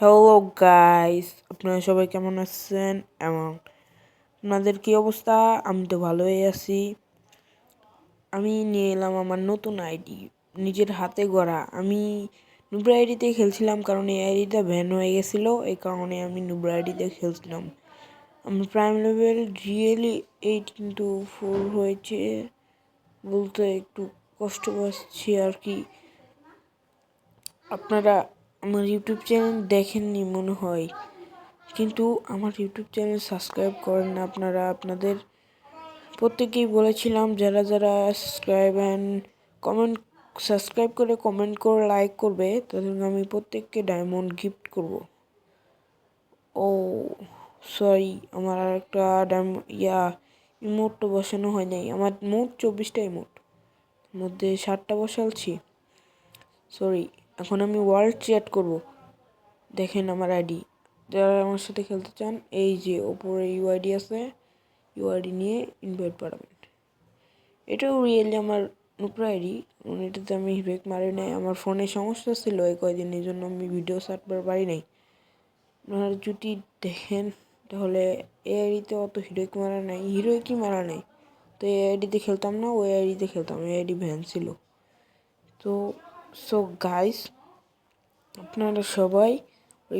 Hello guys, আপনারা সবাই কেমন আছেন এবং আপনাদের কি অবস্থা? আমি তো ভালোই আছি। আমি নিয়ে এলাম আমার নতুন আইডি, নিজের হাতে গড়া। আমি নুব্রা আইডিতে খেলছিলাম কারণ এই আইডিটা ব্যান হয়ে গেছিলো, এই কারণে আমি নুব্রা আইডিতে খেলছিলাম। আমার প্রাইম লেভেল রিয়েলি 8x4 হয়েছে, বলতে একটু কষ্ট পাচ্ছি আর কি। আপনারা আমার ইউটিউব চ্যানেল দেখেননি মনে হয়, কিন্তু আমার ইউটিউব চ্যানেল সাবস্ক্রাইব করেন না আপনারা। আপনাদের প্রত্যেকেই বলেছিলাম যারা যারা সাবস্ক্রাইব করে কমেন্ট করে লাইক করবে তাদের আমি প্রত্যেককে ডায়মন্ড গিফট করব। ও সরি, আমার আর একটা ইমোট তো বসানো হয় নাই। আমার মোট 24টা ইমোট, মধ্যে 7টা বসালছি। সরি, এখন আমি ওয়ার্ল্ড চ্যাট করব। দেখেন আমার আইডি, যারা আমার সাথে খেলতে চান এই যে ওপরে ইউআইডি আছে, ইউআইডি নিয়ে ইনভাইট পাঠাবেন। এটাও রিয়েলি আমার নুপুর আইডি, এটাতে আমি হিরোইক মারি নাই। আমার ফোনে সমস্যা ছিল এই কয়দিন, এই জন্য আমি ভিডিও ছাড়বার পারি নাই। আপনারা যদি দেখেন তাহলে এই আইডিতে অত হিরোইকই মারা নাই। তো এই আইডিতে খেলতাম না, ওই আইডিতে খেলতাম। এই আইডি ভ্যান ছিল। তো গাইস, আপনারা সবাই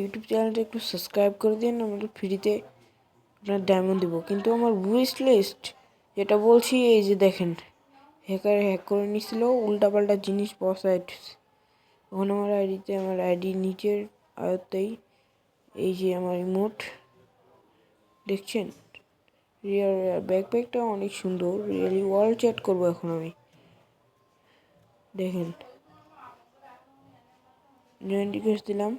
ইউটিউব চ্যানেলটা একটু সাবস্ক্রাইব করে দিন। আমরা ফ্রিতে আপনার ডায়মন্ড দেবো। কিন্তু আমার উইশ লিস্ট যেটা বলছি, এই যে দেখেন, হ্যাক করে নিছিল, উল্টাপাল্টা জিনিস বসায়। এখন আমার আইডিতে, আমার আইডি নিচের আয়ত্তেই এই যে আমার ইমোট দেখছেন, রিয়ার ব্যাকপ্যাকটা অনেক সুন্দর। রিয়েলি ওয়ার্ল্ড চ্যাট করবো এখন আমি। দেখেন, জয়েন্ট রিকোয়েস্ট দিলাম,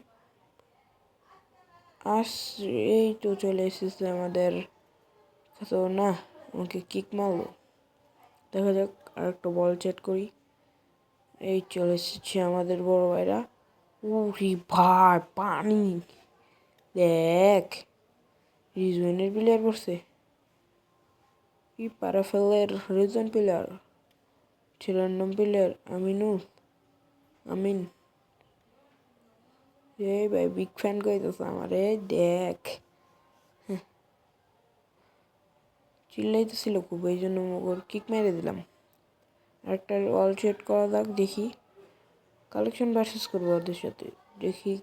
এই তো চলে এসেছে আমাদের। তো না, আমাকে কিক মারলো। দেখা যাক, আর একটা বল চ্যাট করি। এই চলে এসেছে আমাদের বড় ভাইরা। উরি ভাই, পানি দেখ, রিজওয়েনের প্লেয়ার পড়ছে। কি প্যারাফেলের রিজন প্লেয়ার, ছেলের নাম প্লেয়ার আমিন। এই ভাই বিগ ফ্যান কইতেছে আমারে, দেখ চিল্লাইতেছিল খুব, এই জন্য ওর কিক মেরে দিলাম। একটা অল সেট করা যাক, দেখি কালেকশন ভার্সেস করবো ওদের সাথে। দেখি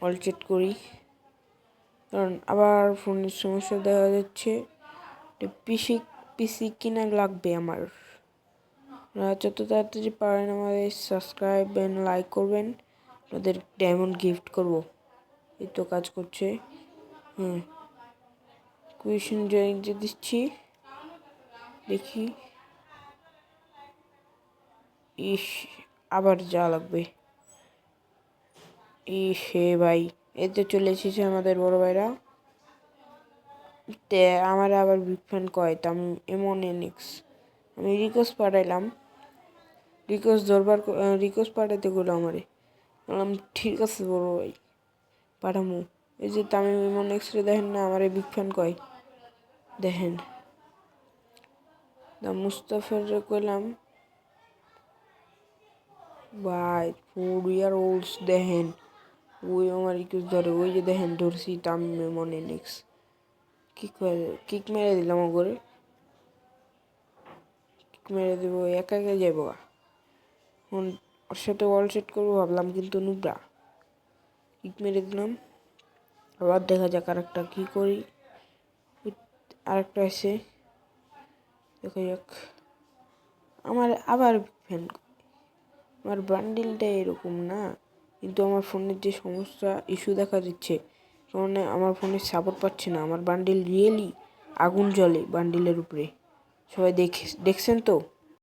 অল সেট করি, কারণ আবার ফোনের সমস্যা দেখা যাচ্ছে। পিসি পিসি কিনা লাগবে আমার। যত তাড়াতাড়ি পারেন আমাদের সাবস্ক্রাইব এন্ড লাইক করবেন, আপনাদের ডায়মন্ড গিফট করব। এই তো কাজ করছে। কুইশন জয়েন দিচ্ছি, দেখি। ইস, আবার যা লাগবে। হে ভাই, এতে চলে এসেছে আমাদের বড় ভাইরা। আমার আবার বিগ ফ্যান কয়, তা আমি এমন আমি রিকোয়েস্ট পাঠাইলাম। রিকোয়েস্ট পাঠাইতে গেলো আমারে। বললাম ঠিক আছে বড় ভাই, পাঠামু। এই যে তামিম এমন দেখেন না, আমার বিগ ফ্যান কয়। দেখেন, মুস্তাফার কইলাম ভাই 4 year olds দেখেন, ওই আমার রিকোয়েস্ট ধরে। ওই যে দেখেন ধরছি, তামিম এমন কিক মেরে দিলাম ওগরে। কিক মেরে দেবো, একা একা যাবো। এখন ওর সাথে ওয়াল সেট করবো ভাবলাম, কিন্তু নুবরা। কিক মেরে দিলাম, আবার দেখা যাক আরেকটা কি করি। আরেকটা এসে দেখা যাক। আমার আবার ফ্যান, আমার বান্ডিলটা এরকম না, কিন্তু আমার ফোনের যে সমস্যা ইস্যু দেখা দিচ্ছে, কারণ আমার ফোনে সাপোর্ট পাচ্ছে না। আমার বান্ডিল রিয়েলি আগুন জ্বলে বান্ডিলের উপরে। সবাই দেখছেন তো।